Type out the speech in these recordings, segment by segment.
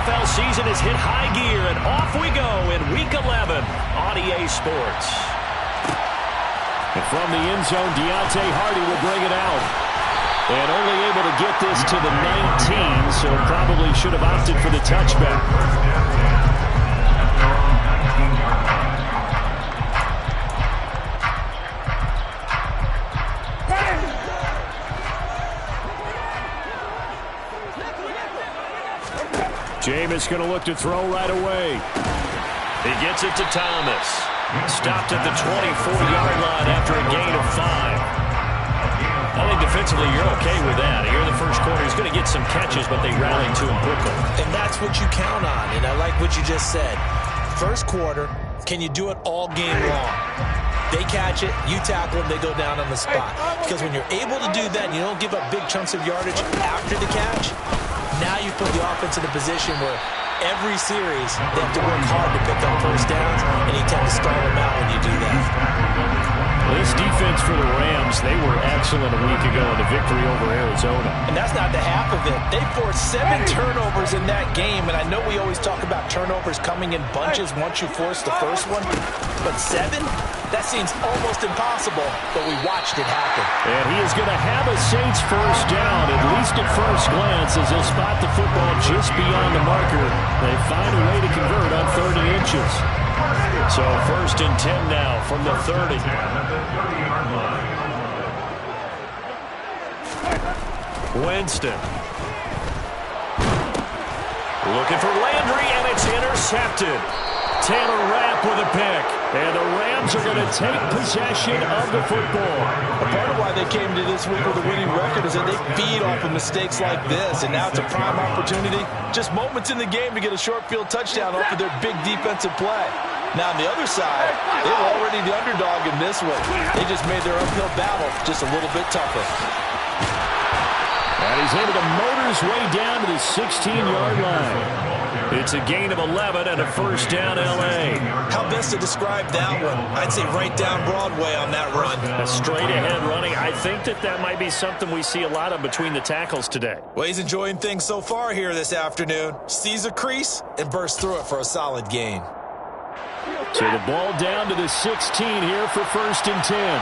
NFL season has hit high gear, and off we go in Week 11 on EA Sports. And from the end zone, Deontay Hardy will bring it out. And only able to get this to the 19, so probably should have opted for the touchback. Jameis going to look to throw right away. He gets it to Thomas. Stopped at the 24-yard line after a gain of 5. I think defensively you're okay with that. Here in the first quarter, he's going to get some catches, but they rallied to him quickly. And that's what you count on, and I like what you just said. First quarter, can you do it all game long? They catch it, you tackle them, they go down on the spot. Because when you're able to do that and you don't give up big chunks of yardage after the catch, now you put the offense in a position where every series they have to work hard to pick up first downs, and you tend to stall them out when you do that. This defense for the Rams, they were excellent a week ago in the victory over Arizona. And that's not the half of it. They forced 7 turnovers in that game, and I know we always talk about turnovers coming in bunches once you force the first one, but 7? That seems almost impossible, but we watched it happen. And he is going to have a Saints first down, at least at first glance, as he'll spot the football just beyond the marker. They find a way to convert on 30 inches. So 1st and 10 now from the 30. Winston. Looking for Landry, and it's intercepted. Taylor Rapp with a pick. And the Rams are going to take possession of the football. A part of why they came to this week with a winning record is that they feed off of mistakes like this, and now it's a prime opportunity. Just moments in the game to get a short field touchdown off of their big defensive play. Now, on the other side, they were already the underdog in this one. They just made their uphill battle just a little bit tougher. And he's able to motor his way down to the 16-yard line. It's a gain of 11 and a first down, L.A. How best to describe that one? I'd say right down Broadway on that run. A straight-ahead running. I think that might be something we see a lot of between the tackles today. Well, he's enjoying things so far here this afternoon. Sees a crease and bursts through it for a solid gain. So the ball down to the 16 here for 1st and 10.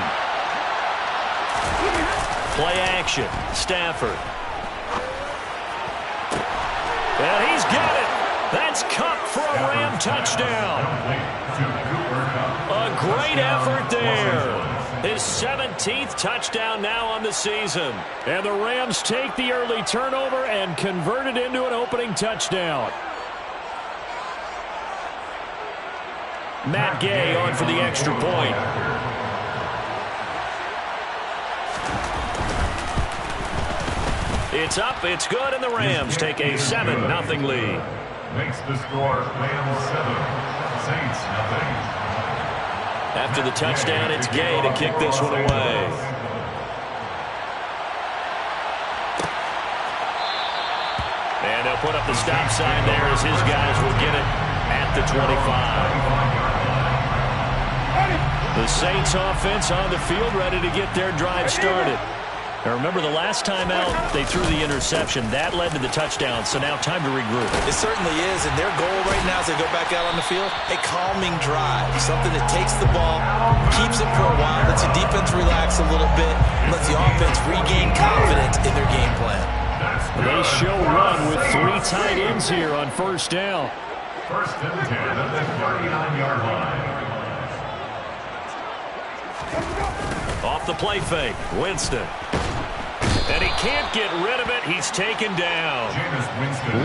Play action. Stafford. And he's got it. That's Cup for a Ram touchdown. A great effort there. His 17th touchdown now on the season. And the Rams take the early turnover and convert it into an opening touchdown. Matt Gay on for the extra point. It's up, it's good, and the Rams take a 7-0 lead. Makes the score Rams 7, Saints 0. After the touchdown, it's Gay to kick this one away. And they'll put up the stop sign there as his guys will get it at the 25. The Saints offense on the field ready to get their drive started. Now remember, the last time out, they threw the interception. That led to the touchdown, so now time to regroup. It certainly is, and their goal right now as they go back out on the field, a calming drive, something that takes the ball, keeps it for a while, lets the defense relax a little bit, and lets the offense regain confidence in their game plan. They show run with 3 tight ends here on 1st down. 1st and 10 at the 39-yard line. Off the play fake, Winston. And he can't get rid of it. He's taken down.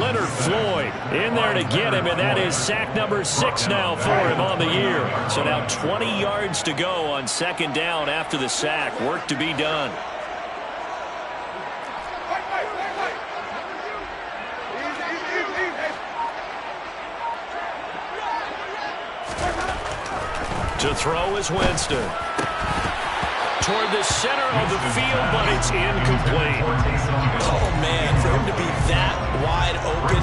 Leonard Floyd in there to get him, and that is sack number 6 now for him on the year. So now 20 yards to go on 2nd down after the sack. Work to be done. To throw is Winston. Toward the center of the field, but it's incomplete. Oh, man, for him to be that wide open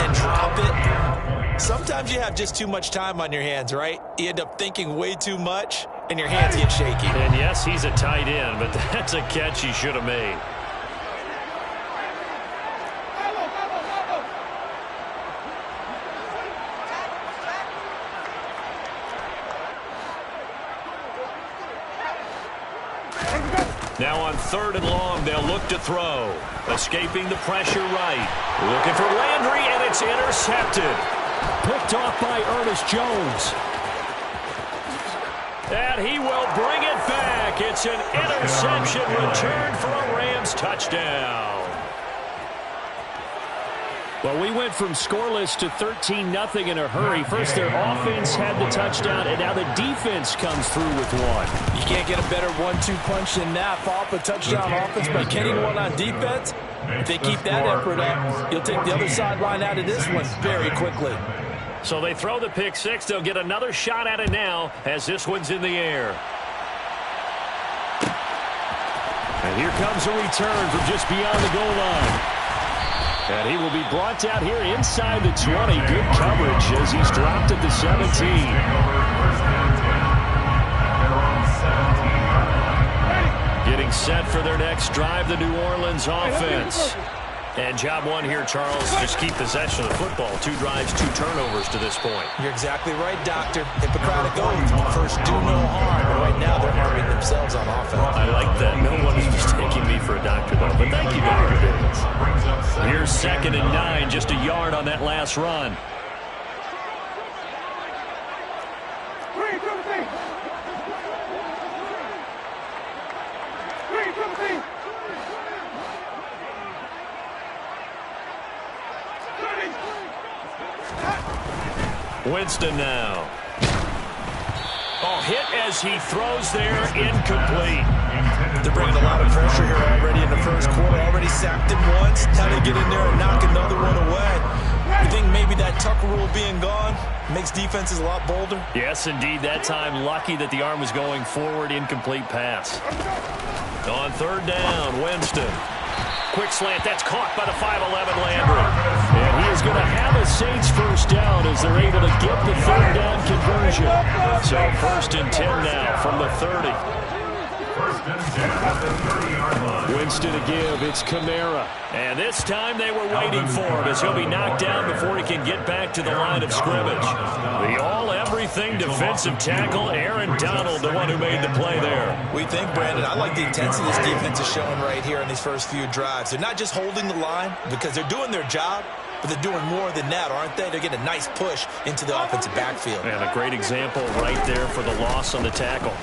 and drop it. Sometimes you have just too much time on your hands, right? You end up thinking way too much, and your hands get shaky. And yes, he's a tight end, but that's a catch he should have made. Now on 3rd and long, they'll look to throw. Escaping the pressure right. Looking for Landry, and it's intercepted. Picked off by Ernest Jones. And he will bring it back. It's an interception returned for a Rams touchdown. Well, we went from scoreless to 13-0 in a hurry. First, their offense had the touchdown, and now the defense comes through with one. You can't get a better 1-2 punch than that. Fall off a touchdown offense by getting one on defense. If they keep that effort up, you'll take the other sideline out of this one very quickly. So they throw the pick six. They'll get another shot at it now as this one's in the air. And here comes a return from just beyond the goal line. And he will be brought down here inside the 20. Good coverage as he's dropped at the 17. Getting set for their next drive, the New Orleans offense. And job one here, Charles, just keep possession of the football. 2 drives, 2 turnovers to this point. You're exactly right, Doctor. Hippocratic oath. First, do no harm. And right now, they're harming themselves on offense. I like that. No one is mistaking me for a doctor, though. But thank you, Dr. Dickens. Here's 2nd and 9, just a yard on that last run. Winston now. Oh, hit as he throws there, incomplete. They're bringing a lot of pressure here already in the first quarter. Already sacked him once. Now they get in there and knock another one away. You think maybe that Tucker rule being gone makes defenses a lot bolder? Yes, indeed. That time, lucky that the arm was going forward. Incomplete pass. On 3rd down, Winston. Quick slant. That's caught by the 5'11" Landry. And he is going to have a Saints first down as they're able to get the 3rd down conversion. So 1st and 10 now from the 30. Winston to give. It's Kamara. And this time they were waiting for him as he'll be knocked down before he can get back to the line of scrimmage. The all-everything defensive tackle, Aaron Donald, the one who made the play there. We think, Brandon, I like the intensity this defense is showing right here in these first few drives. They're not just holding the line because they're doing their job, but they're doing more than that, aren't they? They're getting a nice push into the offensive backfield. And a great example right there for the loss on the tackle.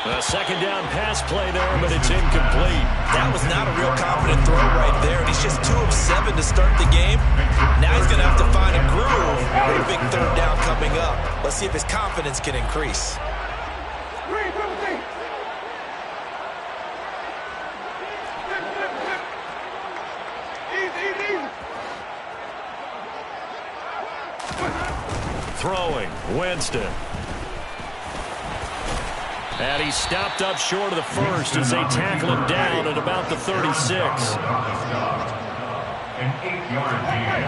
A 2nd down pass play there, but it's incomplete. That was not a real confident throw right there, and he's just 2 of 7 to start the game. Now he's going to have to find a groove with a big 3rd down coming up. Let's see if his confidence can increase. Throwing, Winston. And he stopped up short of the first as they tackle him down at about the 36. An 8-yard gain.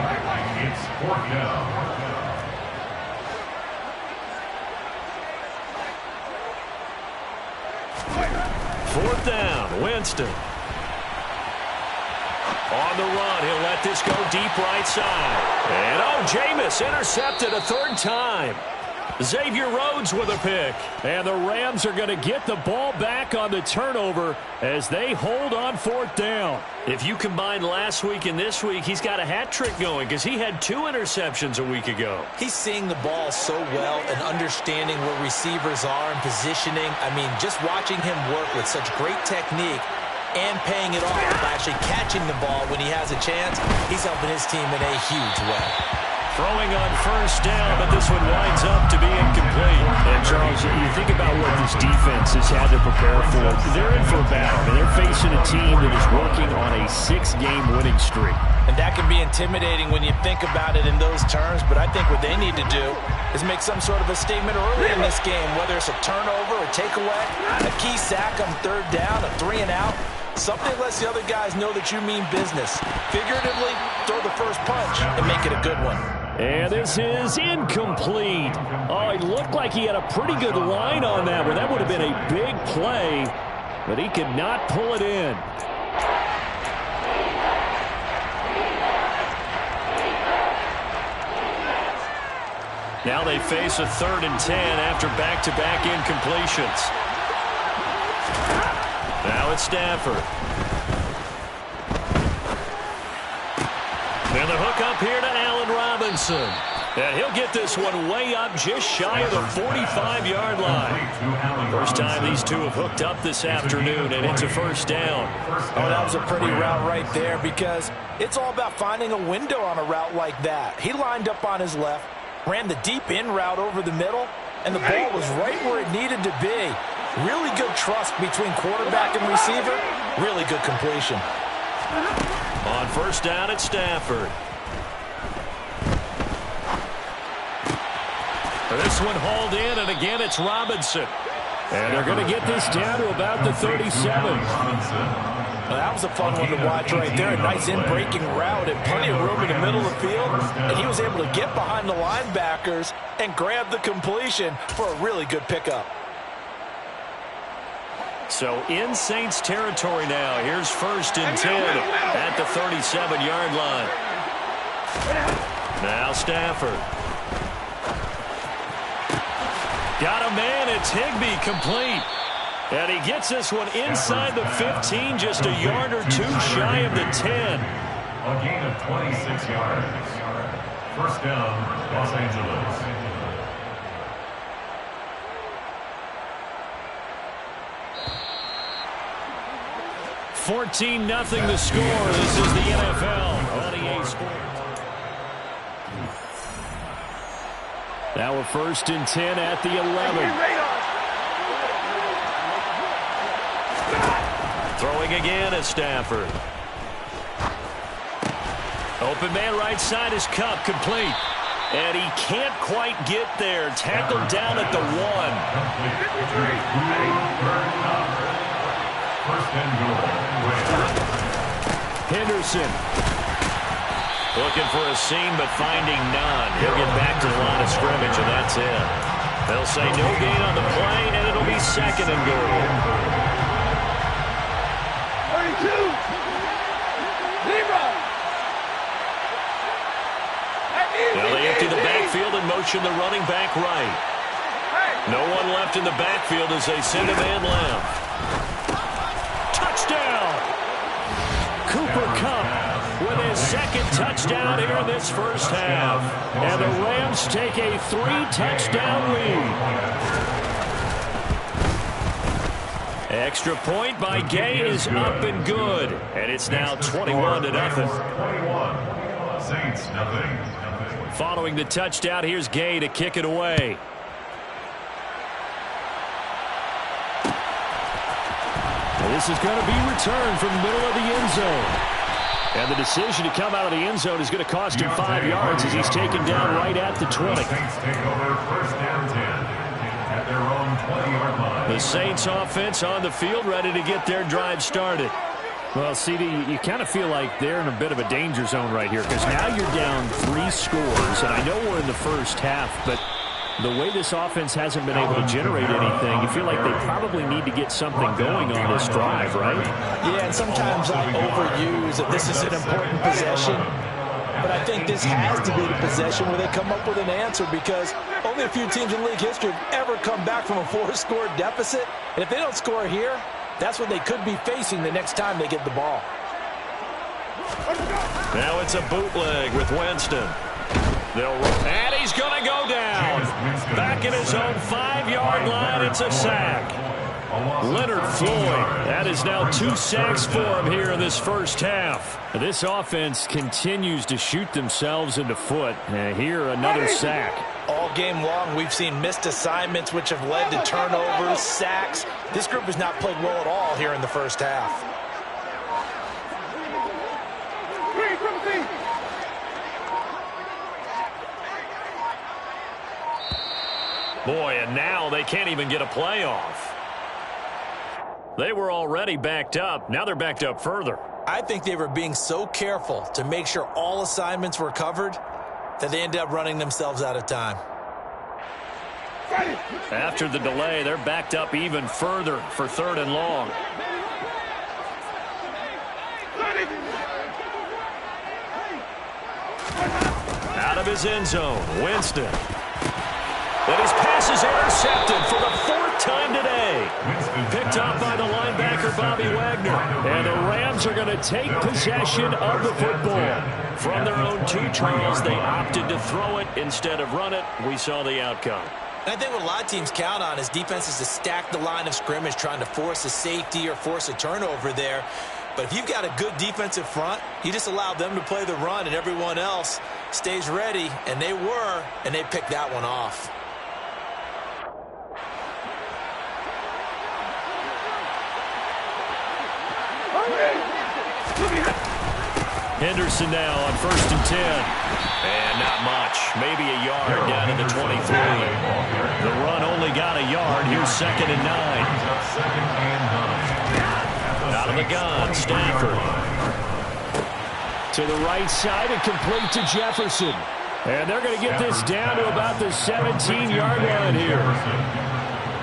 It's 4th down. Fourth down, Winston. On the run, he'll let this go deep right side. And Jameis intercepted a 3rd time. Xavier Rhodes with a pick. And the Rams are going to get the ball back on the turnover as they hold on 4th down. If you combine last week and this week, he's got a hat trick going because he had 2 interceptions a week ago. He's seeing the ball so well and understanding where receivers are and positioning. I mean, just watching him work with such great technique and paying it off by actually catching the ball when he has a chance, he's helping his team in a huge way. Throwing on 1st down, but this one winds up to be incomplete. And, Charles, you think about what this defense has had to prepare for. They're in for a battle, and they're facing a team that is working on a 6-game winning streak. And that can be intimidating when you think about it in those terms, but I think what they need to do is make some sort of a statement early in this game, whether it's a turnover, a takeaway, a key sack on 3rd down, a 3-and-out. Something that lets the other guys know that you mean business. Figuratively, throw the first punch and make it a good one. And this is incomplete. Oh, it looked like he had a pretty good line on that one. That would have been a big play, but he could not pull it in. Now they face a 3rd and 10 after back-to-back incompletions. with Stafford. And the hook up here to Allen Robinson. And he'll get this one way up just shy of the 45-yard line. First time these two have hooked up this afternoon, and it's a first down. Oh, that was a pretty route right there because it's all about finding a window on a route like that. He lined up on his left, ran the deep in route over the middle, and the ball was right where it needed to be. Really good trust between quarterback and receiver. Really good completion. On first down at Stafford. This one hauled in, and again it's Robinson. And they're going to get this down to about the 37. Well, that was a fun one to watch right there. A nice in-breaking route and plenty of room in the middle of the field. And he was able to get behind the linebackers and grab the completion for a really good pickup. So in Saints territory now. Here's first and 10 at the 37-yard line. Now Stafford. Got a man. It's Higbee complete. And he gets this one inside the 15, just a yard or two shy of the 10. A gain of 26 yards. First down, Los Angeles. 14-0 the score. This is the NFL on EA Sports. Now we're first and 10 at the 11. Throwing again is Stafford. Open man right side is Cup, complete. And he can't quite get there. Tackled down at the 1. First and goal. Henderson. Looking for a seam, but finding none. He'll get back to the line of scrimmage, and that's it. They'll say no gain on the play, and it'll be second and goal. 32. Zero. Now they empty the backfield and motion the running back right. No one left in the backfield as they send a man left. Touchdown! Cooper Kupp with his second touchdown here in this first half. And the Rams take a 3-touchdown lead. Extra point by Gay is up and good. And it's now 21-0. 21. Saints, nothing. Following the touchdown, here's Gay to kick it away. And this is going to be returned from the middle of the end zone. And the decision to come out of the end zone is going to cost him 5 yards as he's taken down right at the 20. Saints take over first down 10 at their own 20-yard line. The Saints offense on the field ready to get their drive started. Well, CD, you kind of feel like they're in a bit of a danger zone right here because now you're down 3 scores, and I know we're in the first half, but the way this offense hasn't been able to generate anything, you feel like they probably need to get something going on this drive, right? Yeah, and sometimes I overuse that this is an important possession, but I think this has to be the possession where they come up with an answer because only a few teams in league history have ever come back from a 4-score deficit, and if they don't score here, that's what they could be facing the next time they get the ball. Now it's a bootleg with Winston. And he's going to go down. Back in his own 5-yard line, it's a sack. Leonard Floyd, that is now 2 sacks for him here in this first half. This offense continues to shoot themselves in the foot. Here, another sack. All game long, we've seen missed assignments which have led to turnovers, sacks. This group has not played well at all here in the first half. Boy, and now they can't even get a playoff. They were already backed up. Now they're backed up further. I think they were being so careful to make sure all assignments were covered that they ended up running themselves out of time. After the delay, they're backed up even further for 3rd and long. Out of his end zone, Winston. And his pass is intercepted for the 4th time today. Picked up by the linebacker Bobby Wagner. And the Rams are going to take possession of the football. From their own 2, Charles, they opted to throw it instead of run it. We saw the outcome. And I think what a lot of teams count on is defenses to stack the line of scrimmage, trying to force a safety or force a turnover there. But if you've got a good defensive front, you just allow them to play the run and everyone else stays ready, and they were, and they picked that one off. Henderson now on 1st and 10. And not much. Maybe a yard down to the 23. The run only got a yard. Here's 2nd and 9. Out of the gun, Stafford. To the right side and complete to Jefferson. And they're going to get this down to about the 17-yard line here.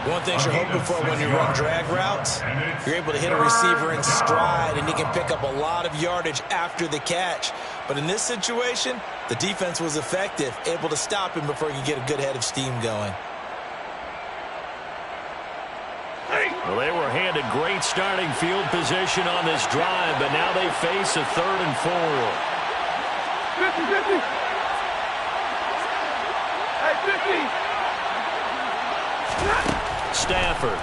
One thing you're hoping for when you run drag routes, you're able to hit a receiver in stride, and he can pick up a lot of yardage after the catch. But in this situation, the defense was effective, able to stop him before he could get a good head of steam going. Well, they were handed great starting field position on this drive, but now they face a 3rd and 4. 50-50. Hey, 50. Stafford.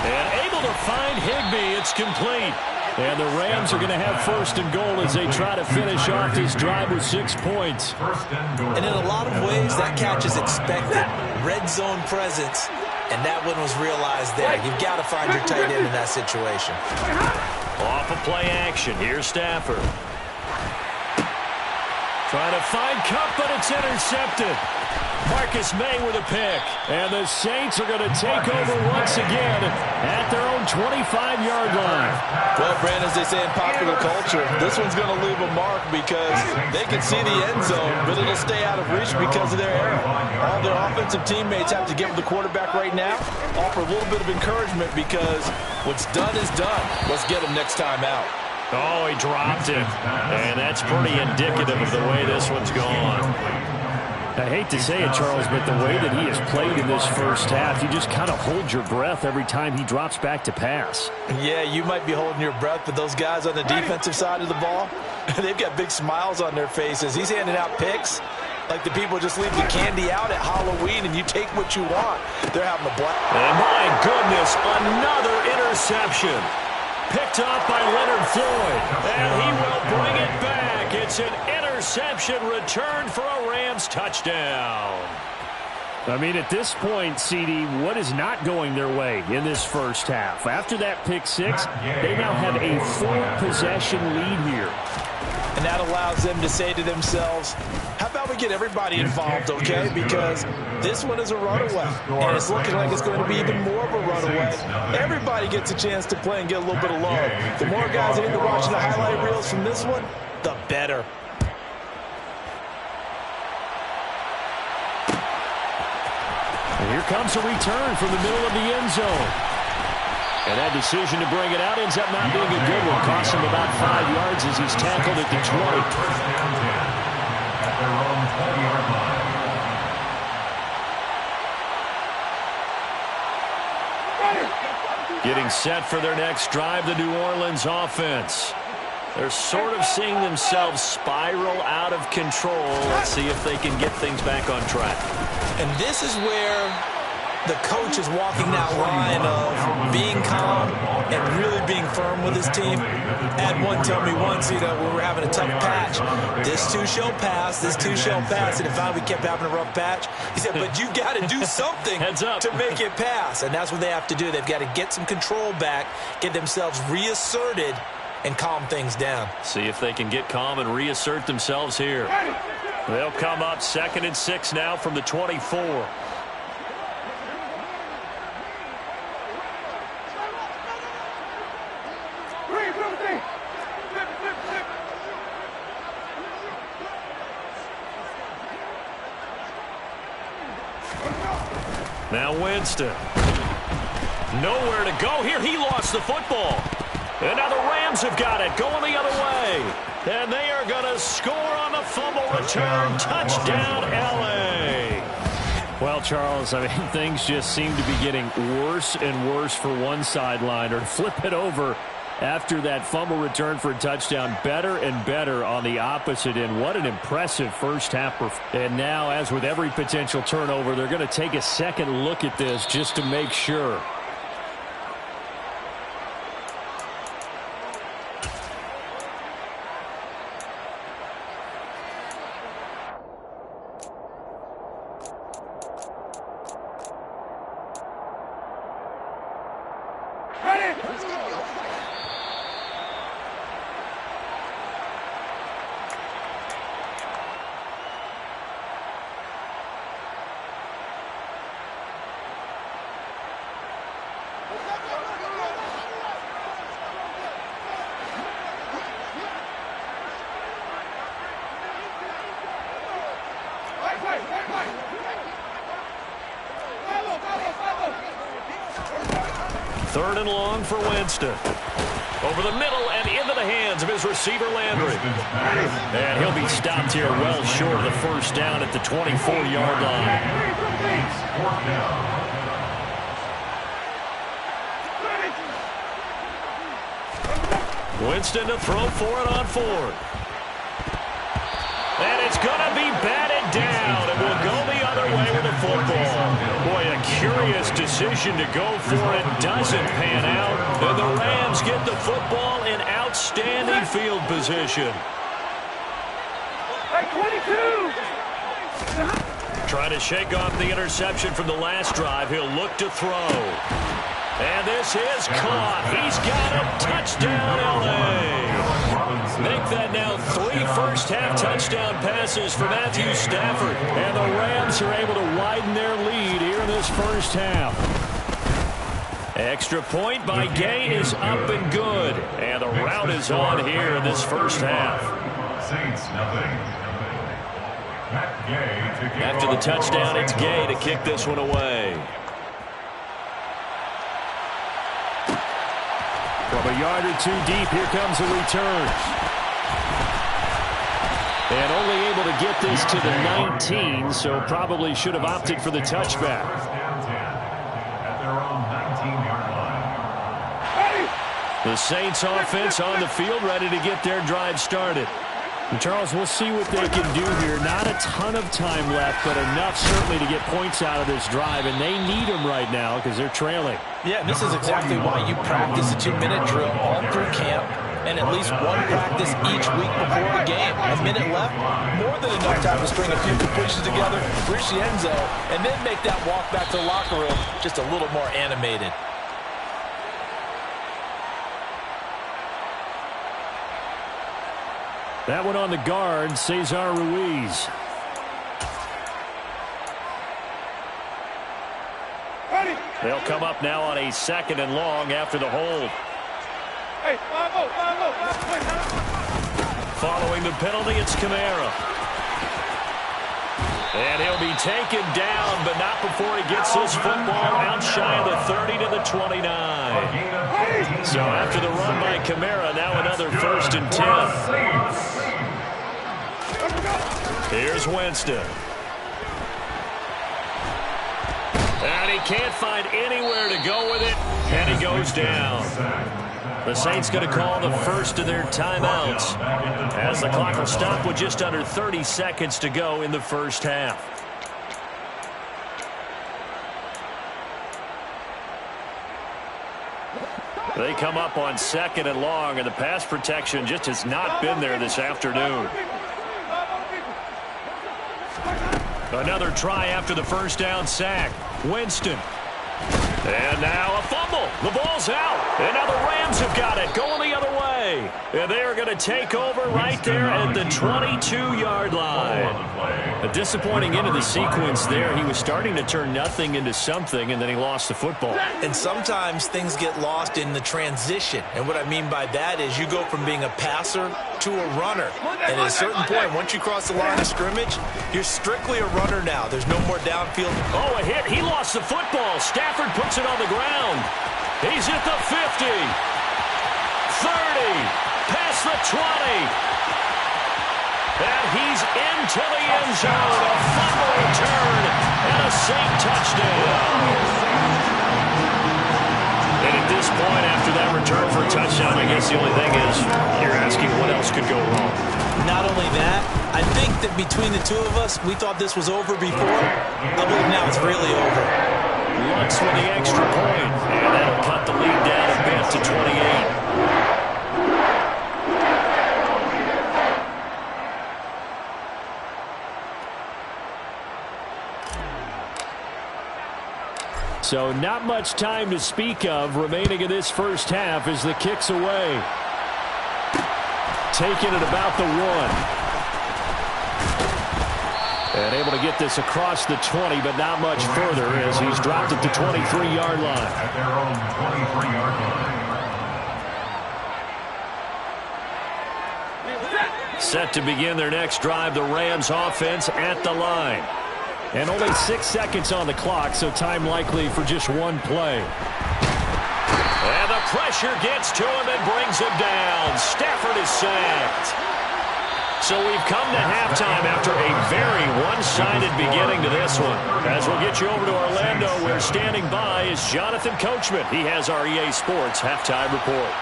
And able to find Higbee. It's complete. And the Rams are going to have 1st and goal as they try to finish off this drive with 6 points. And in a lot of ways, that catch is expected. Red zone presence, and that one was realized there. You've got to find your tight end in that situation. Off of play action. Here's Stafford. Trying to find Cup, but it's intercepted. Marcus May with a pick. And the Saints are going to take over once again at their own 25-yard line. Well, Brandon, as they say in popular culture, this one's going to leave a mark because they can see the end zone, but it'll stay out of reach because of their error. All their offensive teammates have to get with the quarterback right now, offer a little bit of encouragement because what's done is done. Let's get him next time out. Oh, he dropped it. And that's pretty indicative of the way this one's gone. I hate to say it, Charles, but the way that he has played in this first half, you just kind of hold your breath every time he drops back to pass. Yeah, you might be holding your breath, but those guys on the defensive side of the ball, they've got big smiles on their faces. He's handing out picks like the people just leave the candy out at Halloween and you take what you want. They're having a blast. And my goodness, another interception. Picked off by Leonard Floyd. And he will bring it back. It's an interception return for a Rams touchdown. I mean, at this point, CD, what is not going their way in this first half? After that pick 6, they now have a 4-possession lead here. And that allows them to say to themselves, how about we get everybody involved, okay? Because this one is a runaway, and it's looking like it's going to be even more of a runaway. Everybody gets a chance to play and get a little bit of love. The more guys that are watching the highlight reels from this one, the better. And here comes a return from the middle of the end zone. And that decision to bring it out ends up not being a good one. Costs him about 5 yards as he's tackled at the 20. At their own 20-yard line. Getting set for their next drive, the New Orleans offense. They're sort of seeing themselves spiral out of control. Let's see if they can get things back on track. And this is where the coach is walking that line of being calm and really being firm with his team. Had one tell me once, when we were having a tough patch, this too shall pass, this too shall pass, and if we kept having a rough patch, he said, but you got to do something to make it pass, and that's what they have to do. They've got to get some control back, get themselves reasserted, and calm things down. See if they can get calm and reassert themselves here. They'll come up 2nd and 6 now from the 24. Now Winston. Nowhere to go here. He lost the football. And now the Rams have got it, going the other way. And they are going to score on the fumble return. Touchdown, L.A. Well, Charles, I mean, things just seem to be getting worse and worse for one sideline. Or flip it over after that fumble return for a touchdown. Better and better on the opposite end. What an impressive first half. And now, as with every potential turnover, they're going to take a second look at this just to make sure. Third and long for Winston. Over the middle and into the hands of his receiver, Landry. And he'll be stopped here well short of the first down at the 24-yard line. Winston to throw for it on fourth. And it's going to be batted down. It will go the other way with the football. Boy, a curious decision to go for it. Doesn't pan out. And the Rams get the football in outstanding field position. Hey, 22! Trying to shake off the interception from the last drive. He'll look to throw. And this is caught. He's got it. Touchdown, L.A. Make that now 3 first-half touchdown passes for Matthew Stafford. And the Rams are able to widen their lead here in this first half. Extra point by Gay is up and good. And the route is on here in this first half. Saints, nothing. After the touchdown, it's Gay to kick this one away. From a yard or two deep, here comes a return. And only able to get this to the 19, so probably should have opted for the touchback. At their own 19-yard line. The Saints offense on the field, ready to get their drive started. And Charles, we'll see what they can do here. Not a ton of time left, but enough certainly to get points out of this drive, and they need them right now because they're trailing. Yeah, this is exactly why you practice a 2-minute drill all through camp and at least one practice each week before a game. A minute left, more than enough time to string a few completions together, reach the end zone, and then make that walk back to the locker room just a little more animated. That one on the guard, Cesar Ruiz. They'll come up now on a 2nd and long after the hold. Hey, 5-0. Following the penalty, it's Kamara. And he'll be taken down, but not before he gets his football out shy of the 30 to the 29. So after the run by Kamara, now another 1st and 10. Here's Winston. And he can't find anywhere to go with it, and he goes down. The Saints going to call the first of their timeouts as the clock will stop with just under 30 seconds to go in the first half. They come up on 2nd and long, and the pass protection just has not been there this afternoon. Another try after the first down sack. Winston. And now a fumble. The ball's out. And now the Rams have got it going the other way. And they are going to take over right there at the 22-yard line. A disappointing end of the sequence there. He was starting to turn nothing into something, and then he lost the football. And sometimes things get lost in the transition. And what I mean by that is you go from being a passer to a runner. And at a certain point, once you cross the line of scrimmage, you're strictly a runner now. There's no more downfield. Oh, a hit. He lost the football. Stafford puts it on the ground. He's at the 50. 30. Past the 20. And he's into the end zone. A fumble return, and a safe touchdown. And at this point, after that return for a touchdown, I guess the only thing is you're asking what else could go wrong. Not only that, I think that between the two of us, we thought this was over before. I believe now it's really over. Lutz with the extra point, and that'll cut the lead down a bit to 28. So not much time to speak of remaining in this first half as the kick's away. Taking it about the 1. And able to get this across the 20, but not much further as he's dropped at the 23-yard line. At their own 23-yard line. Set to begin their next drive, the Rams offense at the line. And only 6 seconds on the clock, so time likely for just one play. And the pressure gets to him and brings him down. Stafford is sacked. So we've come to halftime after a very one-sided beginning to this one. As we'll get you over to Orlando, where standing by is Jonathan Coachman. He has our EA Sports halftime report.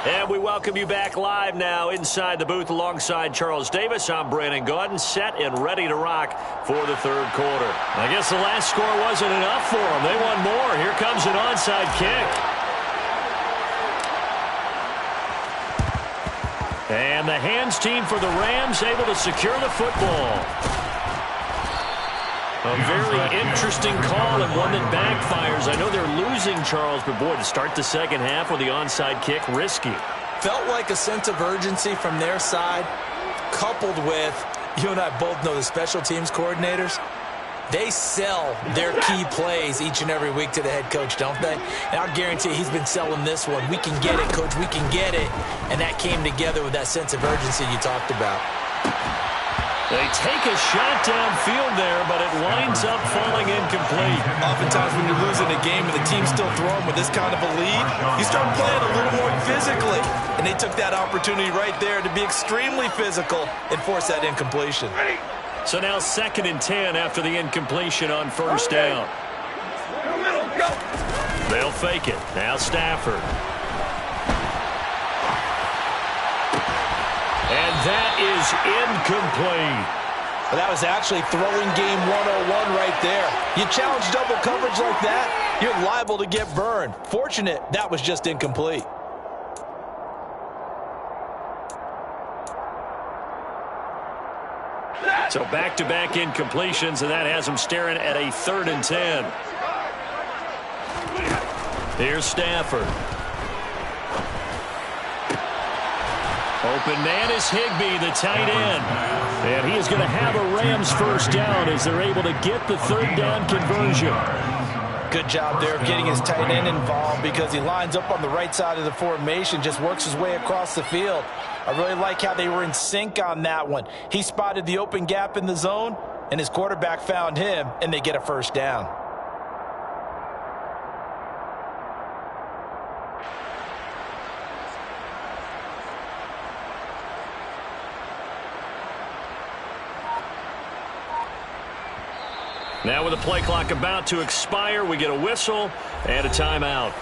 And we welcome you back live now inside the booth alongside Charles Davis. I'm Brandon Gaudin, set and ready to rock for the third quarter. I guess the last score wasn't enough for them. They want more. Here comes an onside kick. And the hands team for the Rams able to secure the football. A very interesting call and one that backfires. I know they're losing, Charles, but boy, to start the second half with the onside kick, risky. Felt like a sense of urgency from their side, coupled with, you and I both know the special teams coordinators, they sell their key plays each and every week to the head coach, don't they? And I'll guarantee he's been selling this one. We can get it, coach, we can get it. And that came together with that sense of urgency you talked about. They take a shot downfield there, but it winds up falling incomplete. Oftentimes when you're losing a game and the team's still throwing with this kind of a lead, you start playing a little more physically. And they took that opportunity right there to be extremely physical and force that incompletion. So now 2nd and 10 after the incompletion on first down. They'll fake it. Now Stafford. And that is incomplete. Well, that was actually throwing game 101 right there. You challenge double coverage like that, you're liable to get burned. Fortunate, that was just incomplete. So back-to-back incompletions, and that has them staring at a 3rd and 10. Here's Stafford. Open man is Higbee, the tight end. And he is going to have a Rams first down as they're able to get the 3rd down conversion. Good job there of getting his tight end involved because he lines up on the right side of the formation, just works his way across the field. I really like how they were in sync on that one. He spotted the open gap in the zone, and his quarterback found him, and they get a first down. Now with the play clock about to expire, we get a whistle and a timeout.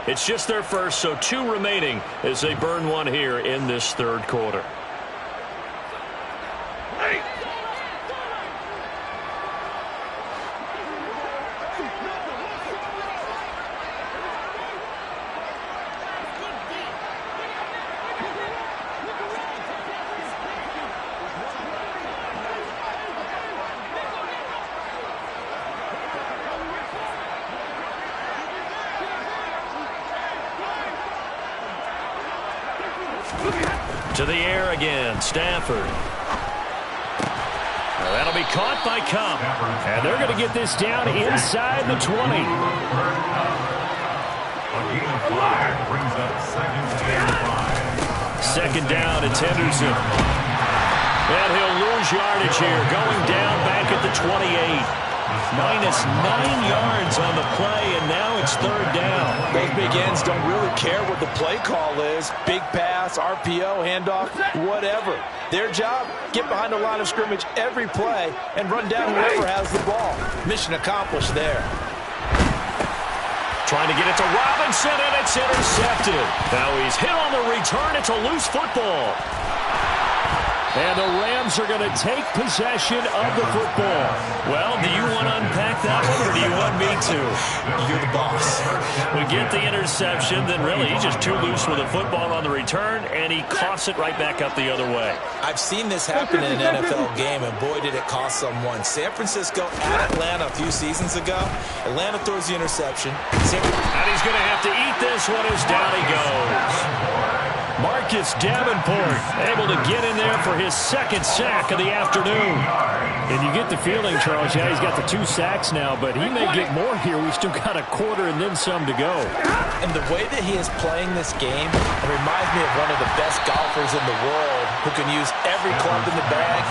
It's just their first, so 2 remaining as they burn one here in this 3rd quarter. To the air again, Stafford. That'll be caught by Cup. And they're going to get this down inside the 20. Brings up 2nd and 5. 2nd down, it's Henderson. And he'll lose lose yardage here, going down back at the 28. Minus 9 yards on the play, and now it's third down. Those big ends don't really care what the play call is. Big pass, RPO, handoff, whatever. Their job, get behind the line of scrimmage every play and run down whoever has the ball. Mission accomplished there. Trying to get it to Robinson, and it's intercepted. Now he's hit on the return. It's a loose football. And the Rams are going to take possession of the football. Well, do you want to unpack that one, or do you want me to? You're the boss. We get the interception, then really he's just too loose with the football on the return, and he coughs it right back up the other way. I've seen this happen in an NFL game, and boy, did it cost someone. San Francisco at Atlanta a few seasons ago. Atlanta throws the interception. And he's going to have to eat this one as down he goes. Marcus Davenport able to get in there for his second sack of the afternoon. And you get the feeling, Charles, yeah, he's got the 2 sacks now, but he may get more here. We've still got a quarter and then some to go. And the way that he is playing this game, it reminds me of one of the best golfers in the world who can use every club in the bag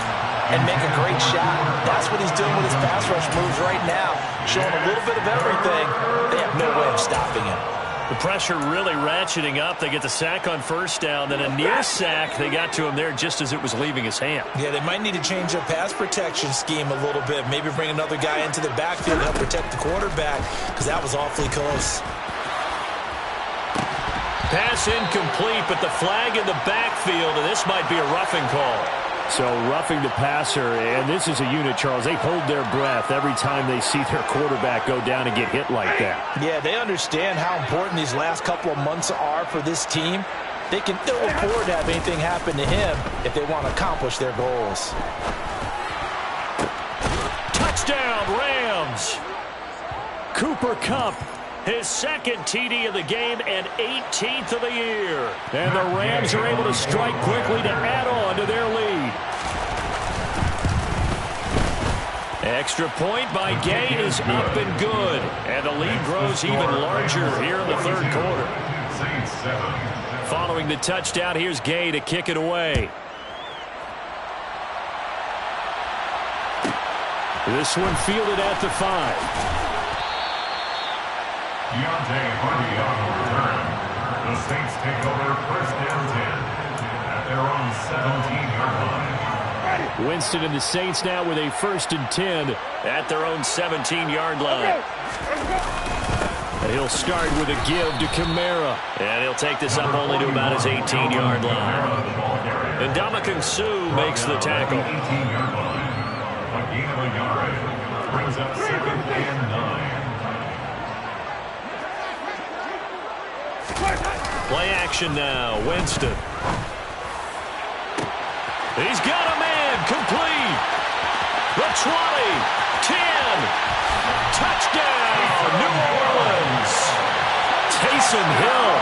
and make a great shot. That's what he's doing with his pass rush moves right now, showing a little bit of everything. They have no way of stopping him. The pressure really ratcheting up. They get the sack on first down, then a near sack. They got to him there just as it was leaving his hand. Yeah, they might need to change their pass protection scheme a little bit. Maybe bring another guy into the backfield to help protect the quarterback, because that was awfully close. Pass incomplete, but the flag in the backfield, and this might be a roughing call. So roughing the passer, and this is a unit, Charles. They hold their breath every time they see their quarterback go down and get hit like that. Yeah, they understand how important these last couple of months are for this team. They can ill afford to have anything happen to him if they want to accomplish their goals. Touchdown, Rams! Cooper Kupp, his second TD of the game and 18th of the year. And the Rams are able to strike quickly to add on to their lead. Extra point by Gay is up and good. And the lead grows even larger here in the third quarter. Following the touchdown, here's Gay to kick it away. This one fielded at the 5. Deontay Hardy on the return. The Saints take over first down 10 at their own 17-yard line. Winston and the Saints now with a 1st and 10 at their own 17-yard line. And he'll start with a give to Kamara. And he'll take this up only to about his 18-yard line. And Ndamukong Suh makes the tackle. 18-yard line. A gain of a yard brings up 2nd and 9. Play action now. Winston. He's got a man. Complete. The 20. 10. Touchdown. New Orleans. Taysom Hill.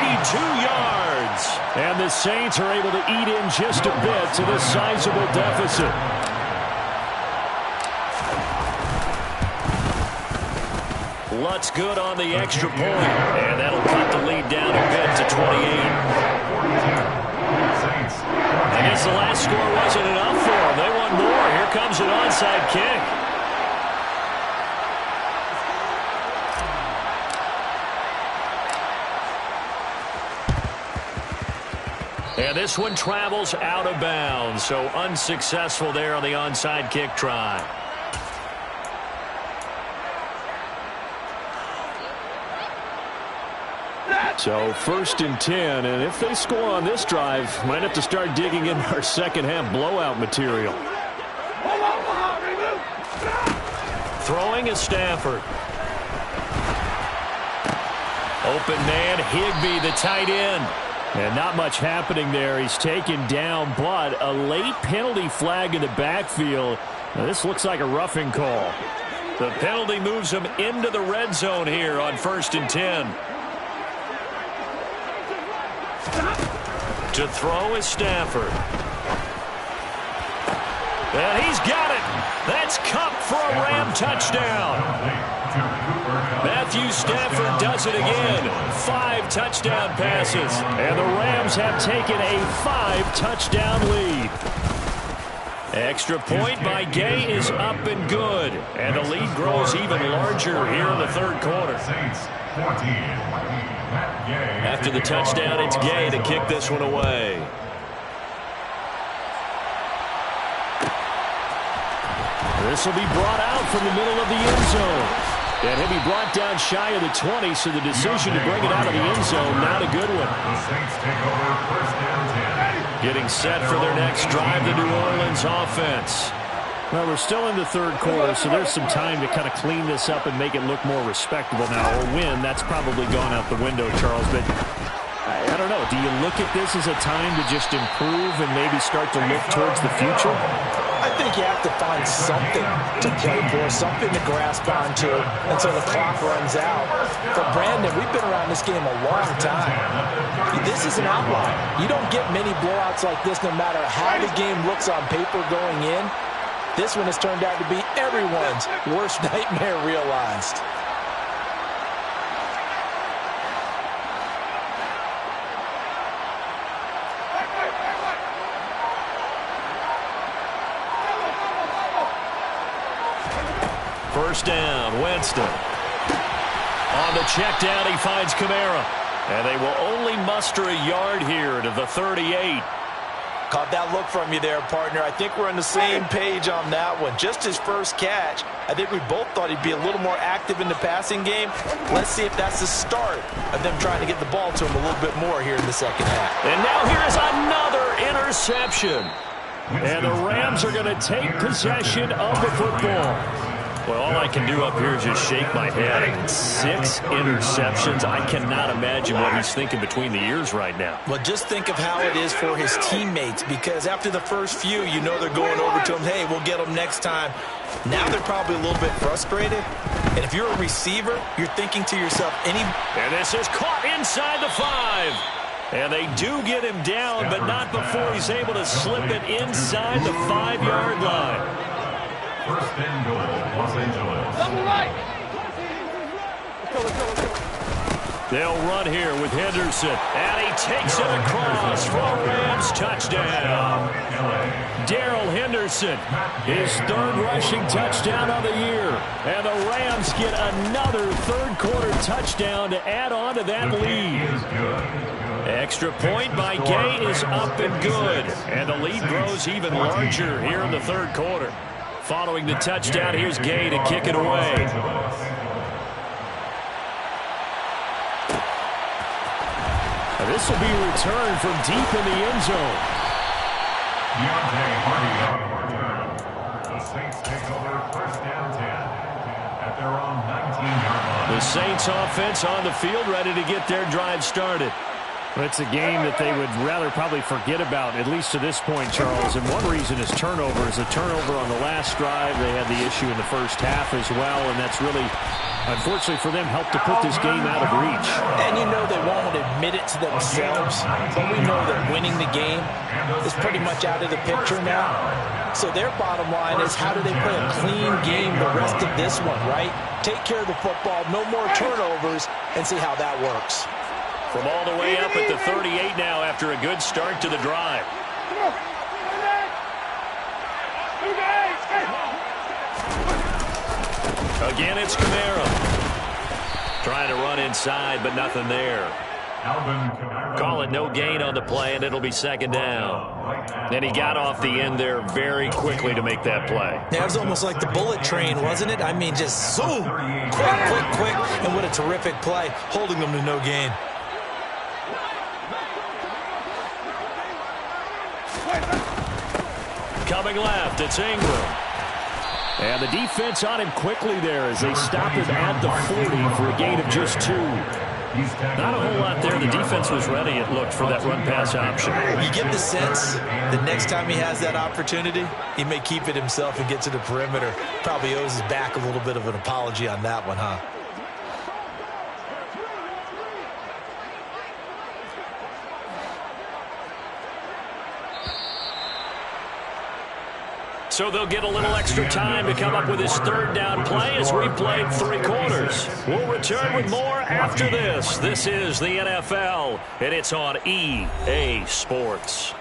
82 yards. And the Saints are able to eat in just a bit to this sizable deficit. Lutz good on the extra point. And that'll cut the lead down a bit to 28. I guess the last score wasn't enough for them. They want more. Here comes an onside kick. And this one travels out of bounds. So unsuccessful there on the onside kick try. So 1st and 10, and if they score on this drive, might have to start digging in our second half blowout material. Throwing is Stafford. Open man, Higbee, the tight end. And not much happening there. He's taken down, but a late penalty flag in the backfield. Now, this looks like a roughing call. The penalty moves him into the red zone here on 1st and 10. To throw is Stafford. And he's got it. That's Kupp for a Ram touchdown. Matthew Stafford does it again. 5 touchdown passes. And the Rams have taken a 5-touchdown lead. Extra point by Gay is up and good. And the lead grows even larger here in the third quarter. After the touchdown, it's Gay to kick this one away. This will be brought out from the middle of the end zone. And he'll be brought down shy of the 20, so the decision to bring it out of the end zone, not a good one. The Saints take over first and 10. Getting set for their next drive, the New Orleans offense. Well, we're still in the third quarter, so there's some time to kind of clean this up and make it look more respectable now. Or win, that's probably gone out the window, Charles. But I don't know. Do you look at this as a time to just improve and maybe start to look towards the future? I think you have to find something to play for, something to grasp onto until the clock runs out. For Brandon, we've been around this game a long time. This is an outlier. You don't get many blowouts like this no matter how the game looks on paper going in. This one has turned out to be everyone's worst nightmare realized. First down, Winston. On the check down, he finds Kamara. And they will only muster a yard here to the 38. Caught that look from you there, partner. I think we're on the same page on that one. Just his first catch. I think we both thought he'd be a little more active in the passing game. Let's see if that's the start of them trying to get the ball to him a little bit more here in the second half. And now here's another interception. And the Rams are going to take possession of the football. Well, all I can do up here is just shake my head. 6 interceptions. I cannot imagine what he's thinking between the ears right now. Well, just think of how it is for his teammates, because after the first few, you know they're going over to him, hey, we'll get them next time. Now they're probably a little bit frustrated. And if you're a receiver, you're thinking to yourself, And this is caught inside the 5. And they do get him down, but not before he's able to slip it inside the 5-yard line. First and goal, Los Angeles. Double right. They'll run here with Henderson. And he takes it across for a Rams touchdown. Darrell Henderson, his 3rd rushing touchdown of the year. And the Rams get another third-quarter touchdown to add on to that lead. Extra point by Gay is up and good. And the lead grows even larger here in the third quarter. Following the touchdown, here's Gay to kick it away. And this will be returned from deep in the end zone. The Saints take over first and 10 at their own 19-yard line. The Saints offense on the field, ready to get their drive started. Well, it's a game that they would rather probably forget about, at least to this point, Charles. And one reason is turnovers. A turnover on the last drive. They had the issue in the first half as well, and that's really, unfortunately for them, helped to put this game out of reach. And you know they won't admit it to themselves, but we know that winning the game is pretty much out of the picture now. So their bottom line is, how do they play a clean game the rest of this one, right? Take care of the football, no more turnovers, and see how that works. From all the way up at the 38 now after a good start to the drive. Again, it's Kamara. Trying to run inside, but nothing there. Call it no gain on the play, and it'll be second down. And he got off the end there very quickly to make that play. That was almost like the bullet train, wasn't it? I mean, just zoom, quick, and what a terrific play, holding them to no gain. Coming left, it's Ingram. And the defense on him quickly there as they stop him at the 40 for a gain of just 2. Not a whole lot there. The defense was ready, it looked, for that run-pass option. You get the sense that next time he has that opportunity, he may keep it himself and get to the perimeter. Probably owes his back a little bit of an apology on that one, huh? So they'll get a little extra time to come up with his third down play as we played 3 quarters. We'll return with more after this. This is the NFL, and it's on EA Sports.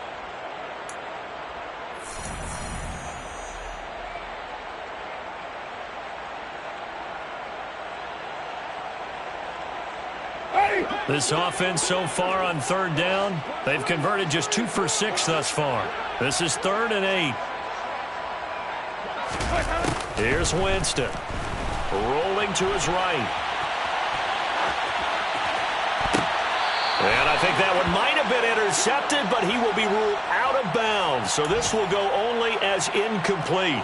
This offense so far on third down, they've converted just 2 for 6 thus far. This is 3rd and 8. Here's Winston. Rolling to his right. And I think that one might have been intercepted, but he will be ruled out of bounds. So this will go only as incomplete.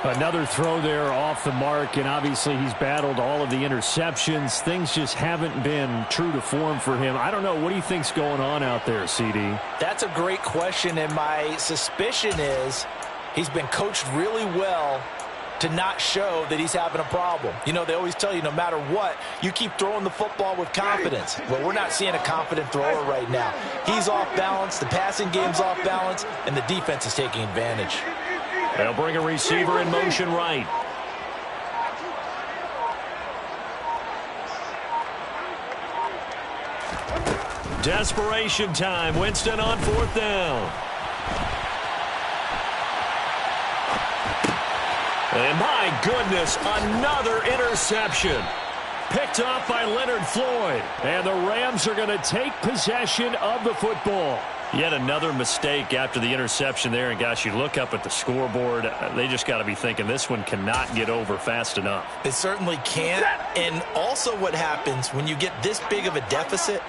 Another throw there off the mark, and obviously he's battled all of the interceptions. Things just haven't been true to form for him. I don't know. What do you think's going on out there, CD? That's a great question, and my suspicion is he's been coached really well to not show that he's having a problem. You know, they always tell you no matter what, you keep throwing the football with confidence. Well, we're not seeing a confident thrower right now. He's off balance, the passing game's off balance, and the defense is taking advantage. They'll bring a receiver in motion right. Desperation time. Winston on 4th down. And my goodness, another interception. Picked off by Leonard Floyd. And the Rams are going to take possession of the football. Yet another mistake after the interception there. And, gosh, you look up at the scoreboard. They just got to be thinking this one cannot get over fast enough. It certainly can't. And also what happens when you get this big of a deficit,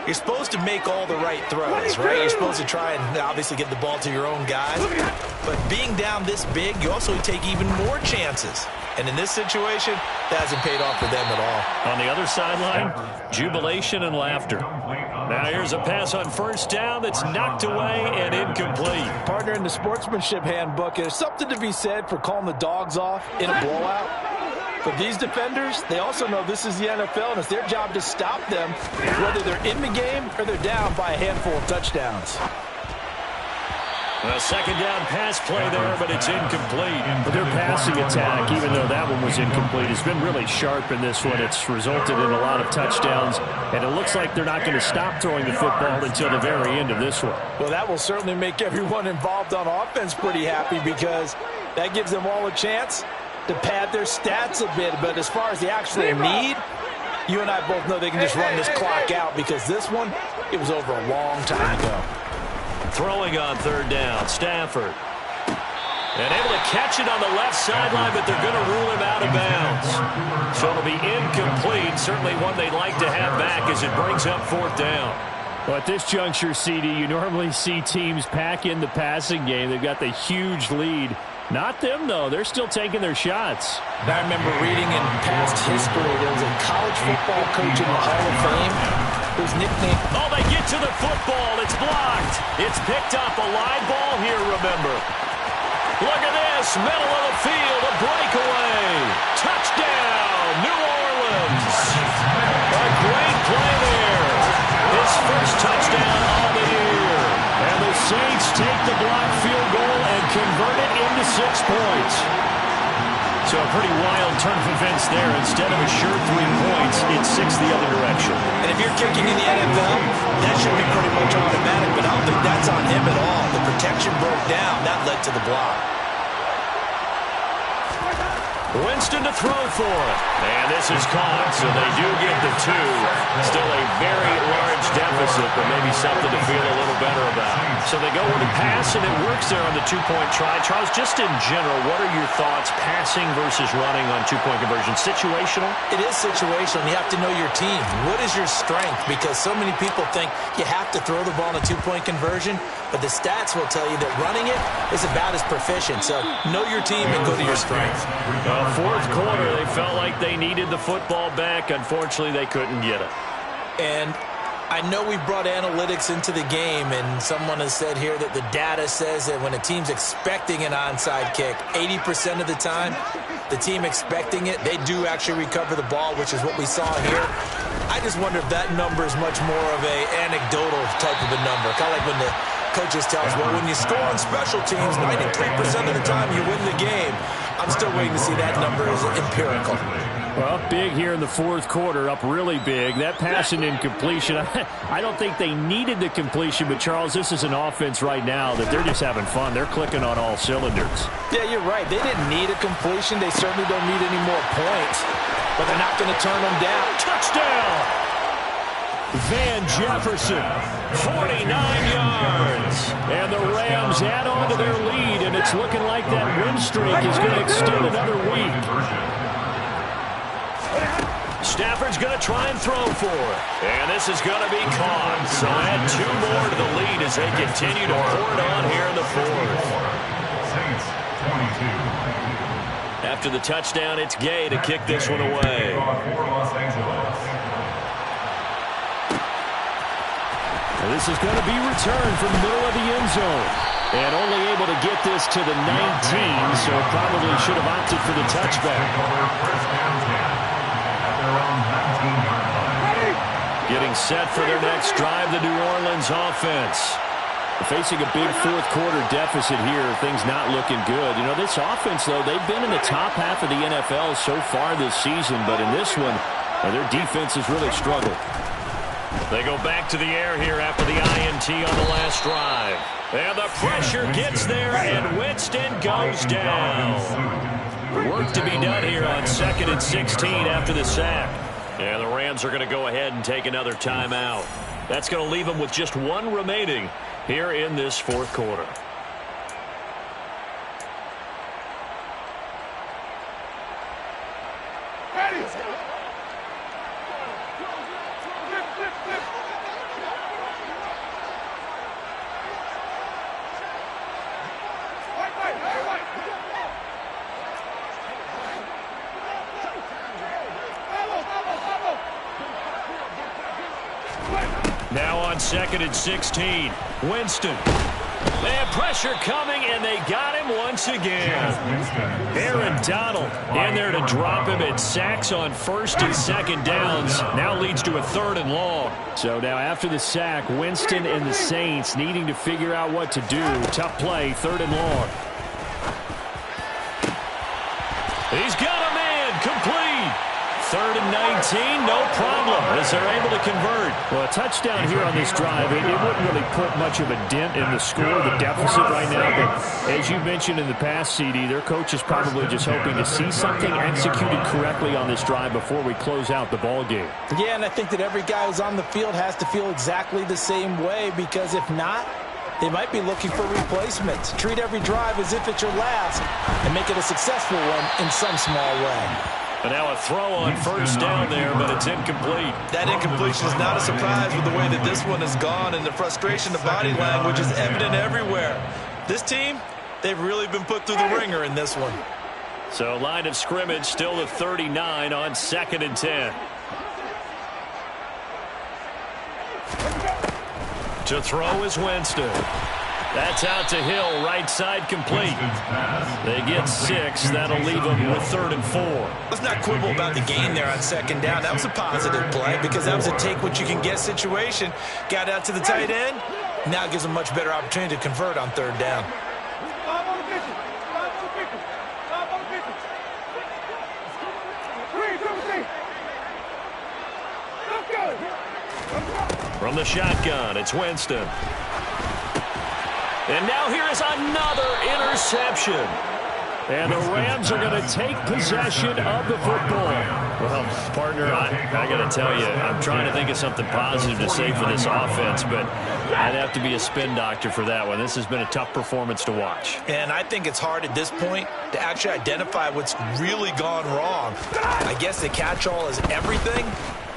you're supposed to make all the right throws, right? You're supposed to try and obviously get the ball to your own guys. But being down this big, you also take even more chances. And in this situation, that hasn't paid off for them at all. On the other sideline, jubilation and laughter. Now here's a pass on 1st down that's knocked away and incomplete. Partner, in the sportsmanship handbook, there's something to be said for calling the dogs off in a blowout. But these defenders, they also know this is the NFL, and it's their job to stop them, whether they're in the game or they're down by a handful of touchdowns. A 2nd down pass play there, but it's incomplete. But their passing attack, even though that one was incomplete, has been really sharp in this one. It's resulted in a lot of touchdowns, and it looks like they're not going to stop throwing the football until the very end of this one. Well, that will certainly make everyone involved on offense pretty happy because that gives them all a chance to pad their stats a bit. But as far as the actual need, you and I both know they can just run this clock out because this one, it was over a long time ago. Throwing on 3rd down, Stafford. And able to catch it on the left sideline, but they're going to rule him out of bounds. So it'll be incomplete. Certainly one they'd like to have back as it brings up 4th down. Well, at this juncture, CD, you normally see teams pack in the passing game. They've got the huge lead. Not them, though. They're still taking their shots. I remember reading in past history, there was a college football coach in the Hall of Fame whose nickname... Oh, they get to the football. It's blocked. It's picked up. A live ball here, remember. Look at this. Middle of the field. A breakaway. Touchdown, New Orleans. A great play there. His first touchdown of the year. And the Saints take the blocked field goal and convert it into 6 points. So a pretty wild turn of events there. Instead of a sure 3 points, it's 6 the other direction. And if you're kicking in the NFL, that should be pretty much automatic, but I don't think that's on him at all. The protection broke down. That led to the block. Winston to throw for it. And this is caught, so they do get the 2. Still a very large deficit, but maybe something to feel a little better about. So they go with a pass, and it works there on the 2-point try. Charles, just in general, what are your thoughts passing versus running on 2-point conversion? Situational? It is situational. You have to know your team. What is your strength? Because so many people think you have to throw the ball in a 2-point conversion, but the stats will tell you that running it is about as proficient. So know your team and go to your strength. 4th quarter, they felt like they needed the football back. Unfortunately, they couldn't get it. And I know we brought analytics into the game, and someone has said here that the data says that when a team's expecting an onside kick, 80% of the time, the team expecting it, they do actually recover the ball, which is what we saw here. I just wonder if that number is much more of a anecdotal type of a number. Kind of like when the coaches tell us, well, when you score on special teams, 93% of the time you win the game. I'm still waiting to see that number as empirical. Well, big here in the 4th quarter, up really big. That pass and incompletion, I don't think they needed the completion, but, Charles, this is an offense right now that they're just having fun. They're clicking on all cylinders. Yeah, you're right. They didn't need a completion. They certainly don't need any more points, but they're not going to turn them down. Touchdown! Van Jefferson, 49 yards. And the Rams add on to their lead, and it's looking like that win streak is going to extend another week. Stafford's going to try and throw for it. And this is going to be caught. So add 2 more to the lead as they continue to pour it on here in the fourth. Saints, 22. After the touchdown, it's Gay to kick this one away. This is going to be returned from the middle of the end zone. And only able to get this to the 19, so probably should have opted for the touchback. Getting set for their next drive, the New Orleans offense. Facing a big fourth-quarter deficit here, things not looking good. You know, this offense, though, they've been in the top half of the NFL so far this season, but in this one, their defense has really struggled. They go back to the air here after the INT on the last drive. And the pressure gets there, and Winston goes down. Work to be done here on 2nd and 16 after the sack. And the Rams are going to go ahead and take another timeout. That's going to leave them with just 1 remaining here in this fourth quarter. Now on 2nd and 16, Winston. They have pressure coming, and they got him once again. Aaron Donald in there to drop him at sacks on 1st and 2nd downs. Now leads to a 3rd and long. So now after the sack, Winston and the Saints needing to figure out what to do. Tough play, 3rd and long. He's got a man complete. 3rd and 19, no problem, as they're able to convert. Well, a touchdown here on this drive, it wouldn't really put much of a dent in the score, the deficit right now. But as you mentioned in the past, CD, their coach is probably just hoping to see something executed correctly on this drive before we close out the ball game. Yeah, and I think that every guy who's on the field has to feel exactly the same way, because if not, they might be looking for replacements. Treat every drive as if it's your last and make it a successful one in some small way. And now a throw on 1st down there, but it's incomplete. That incompletion is not a surprise with the way that this one has gone, and the frustration, the body language is evident everywhere. This team, they've really been put through the ringer in this one. So line of scrimmage still at 39 on 2nd and 10. To throw is Winston. That's out to Hill, right side complete. They get 6. That'll leave them with 3rd and 4. Let's not quibble about the gain there on 2nd down. That was a positive play because that was a take-what-you-can-get situation. Got out to the tight end. Now it gives them a much better opportunity to convert on 3rd down. From the shotgun, it's Winston. And now here is another interception. And the Rams are going to take possession of the football. Well, partner, I got to tell you, I'm trying to think of something positive to say for this offense, but I'd have to be a spin doctor for that one. This has been a tough performance to watch. And I think it's hard at this point to actually identify what's really gone wrong. I guess the catch-all is everything.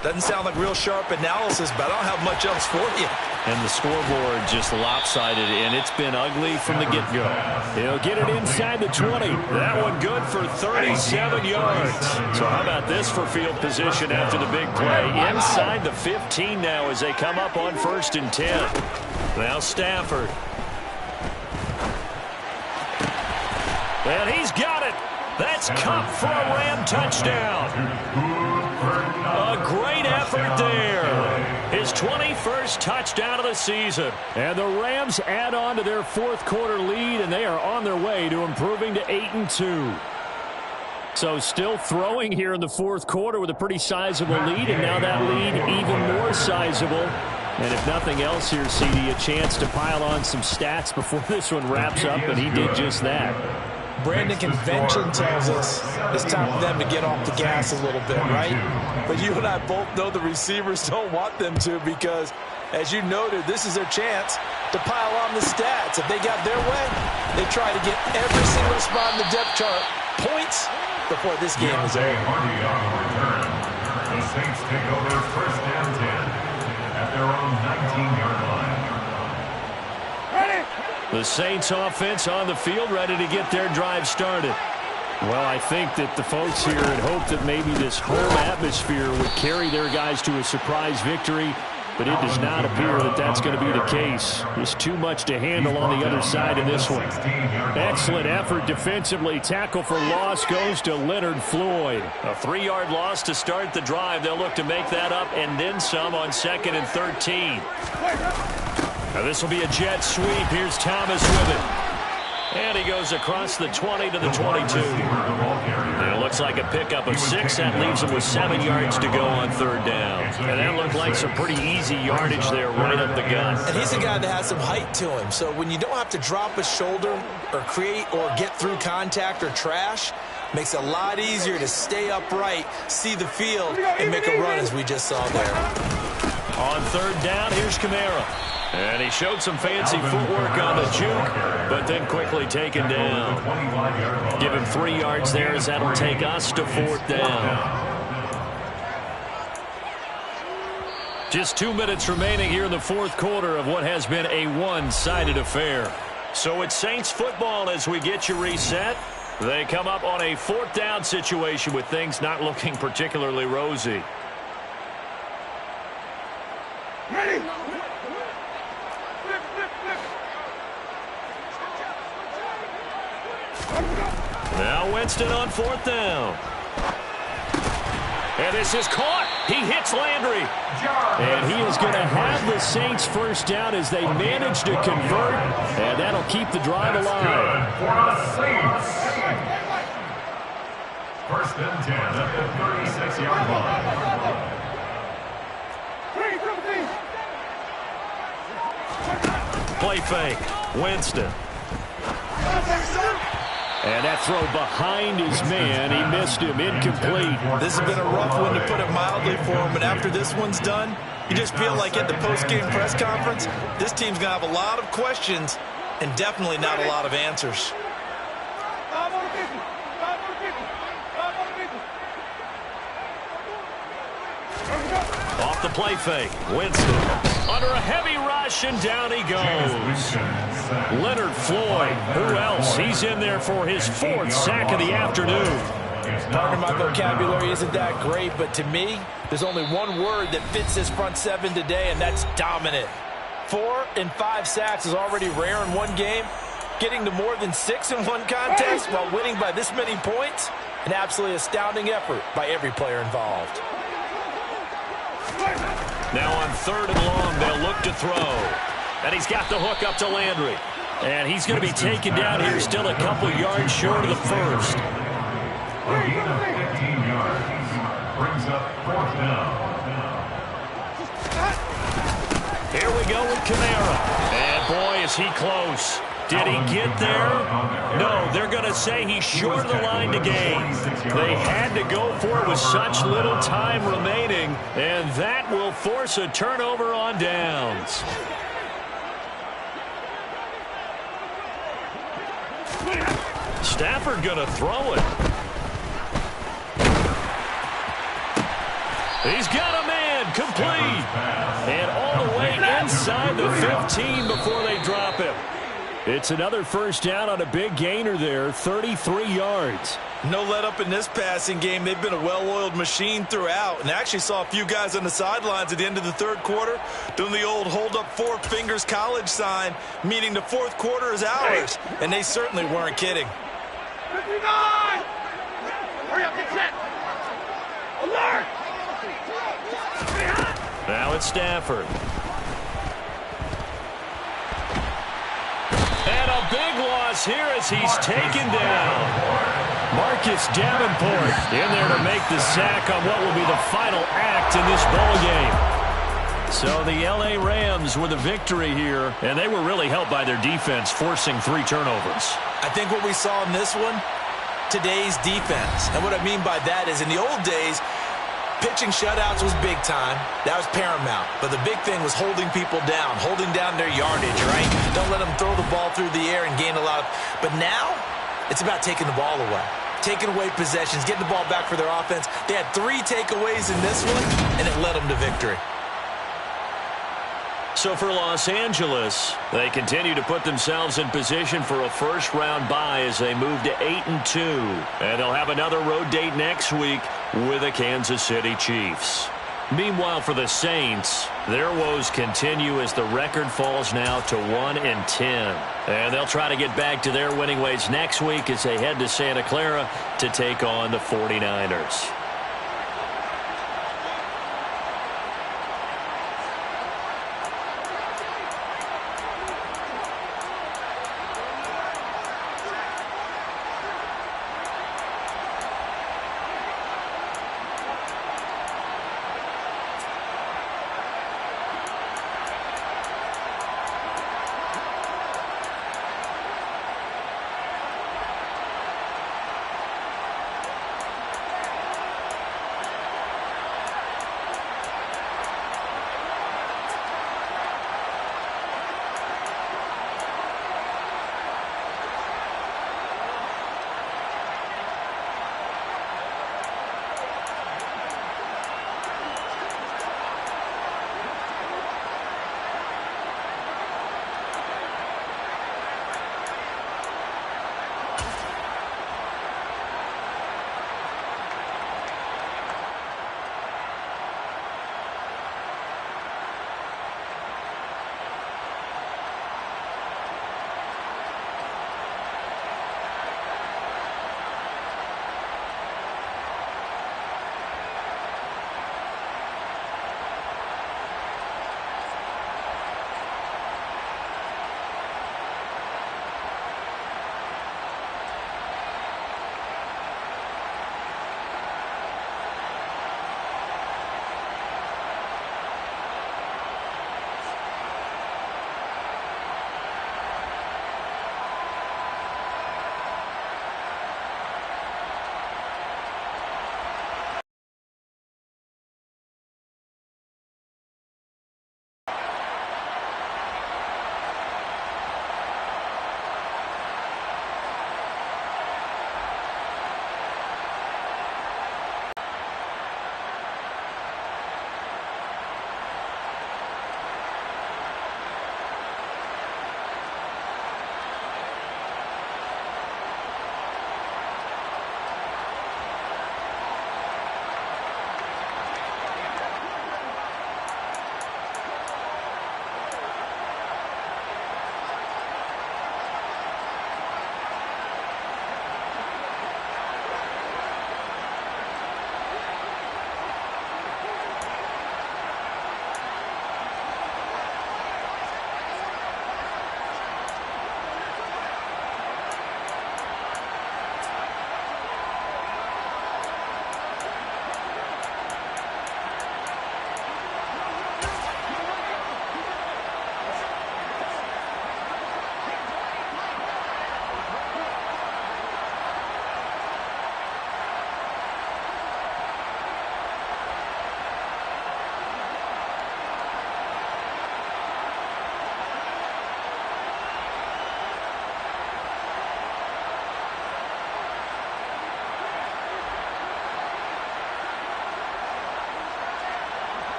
Doesn't sound like real sharp analysis, but I don't have much else for you. And the scoreboard just lopsided, and it's been ugly from the get-go. He'll get it inside the 20. That one good for 37 yards. So how about this for field position after the big play? Inside the 15 now as they come up on 1st and 10. Now Stafford. And he's got it. That's Cup for a Ram touchdown. A great effort there. His 21st touchdown of the season. And the Rams add on to their fourth quarter lead, and they are on their way to improving to 8-2. So still throwing here in the fourth quarter with a pretty sizable lead, and now that lead even more sizable. And if nothing else here, CD, a chance to pile on some stats before this one wraps up, and he did just that. Brandon, convention tells us it's time for them to get off the gas a little bit, right? But you and I both know the receivers don't want them to because, as you noted, this is their chance to pile on the stats. If they got their way, they try to get every single spot in the depth chart points before this game is over. The Saints take over first and 10 at their own 19-yard line. The Saints offense on the field, ready to get their drive started. Well, I think that the folks here had hoped that maybe this home atmosphere would carry their guys to a surprise victory, but it does not appear that that's going to be the case. There's too much to handle on the other side in this one. Excellent effort defensively. Tackle for loss goes to Leonard Floyd. A 3-yard loss to start the drive. They'll look to make that up and then some on 2nd and 13. Now this will be a jet sweep. Here's Thomas with it. And he goes across the 20 to the 22. And it looks like a pickup of 6. That leaves him with 7 yards to go on 3rd down. And that looked like some pretty easy yardage there right up the gut. And he's a guy that has some height to him. So when you don't have to drop a shoulder or create or get through contact or trash, makes it a lot easier to stay upright, see the field, and make a run as we just saw there. On 3rd down, here's Kamara. And he showed some fancy footwork on the juke, but then quickly taken down. Give him 3 yards there as that'll take us to 4th down. Just 2 minutes remaining here in the 4th quarter of what has been a one-sided affair. So it's Saints football as we get you reset. They come up on a 4th down situation with things not looking particularly rosy. Ready? Now Winston on 4th down. And this is caught. He hits Landry. And he is going to have the Saints first down as they manage to convert. And that'll keep the drive alive. For the Saints. First and 10 at the 36-yard line. Play fake. Winston. And that throw behind his man. He missed him. Incomplete. This has been a rough one, to put it mildly, for him. But after this one's done, you just feel like at the post-game press conference, this team's going to have a lot of questions and definitely not a lot of answers. Off the play fake. Winston under a heavy rush, and down he goes. Leonard Floyd. Who else? He's in there for his 4th sack of the afternoon. Pardon my vocabulary isn't that great, but to me, there's only one word that fits this front 7 today, and that's dominant. 4 and 5 sacks is already rare in one game. Getting to more than 6 in one contest while winning by this many points, an absolutely astounding effort by every player involved. Now on 3rd and long, they'll look to throw. And he's got the hook up to Landry. And he's going to be taken down here, still a couple yards short of the first. A gain of 15 yards brings up 4th down. Here we go with Kamara. And boy, is he close. Did he get there? No, they're going to say he's short of the line to gain. They had to go for it with such little time remaining, and that will force a turnover on downs. Stafford going to throw it. He's got a man, complete. And all the way inside the 15 before they drop him. It's another first down on a big gainer there, 33 yards. No let up in this passing game. They've been a well-oiled machine throughout, and actually saw a few guys on the sidelines at the end of the 3rd quarter doing the old hold up 4 fingers college sign, meaning the 4th quarter is ours, and they certainly weren't kidding. 59! Hurry up, get set! Alert! Now it's Stafford. And a big loss here as he's taken down. Marcus Davenport in there to make the sack on what will be the final act in this ball game. So the L.A. Rams with a victory here, and they were really helped by their defense forcing 3 turnovers. I think what we saw in this one, today's defense. And what I mean by that is in the old days, pitching shutouts was big time. That was paramount. But the big thing was holding people down, holding down their yardage, right? Don't let them throw the ball through the air and gain a lot of... But now, it's about taking the ball away. Taking away possessions, getting the ball back for their offense. They had 3 takeaways in this one, and it led them to victory. So for Los Angeles, they continue to put themselves in position for a first-round bye as they move to 8-2. And they'll have another road date next week with the Kansas City Chiefs. Meanwhile, for the Saints, their woes continue as the record falls now to 1-10. And they'll try to get back to their winning ways next week as they head to Santa Clara to take on the 49ers.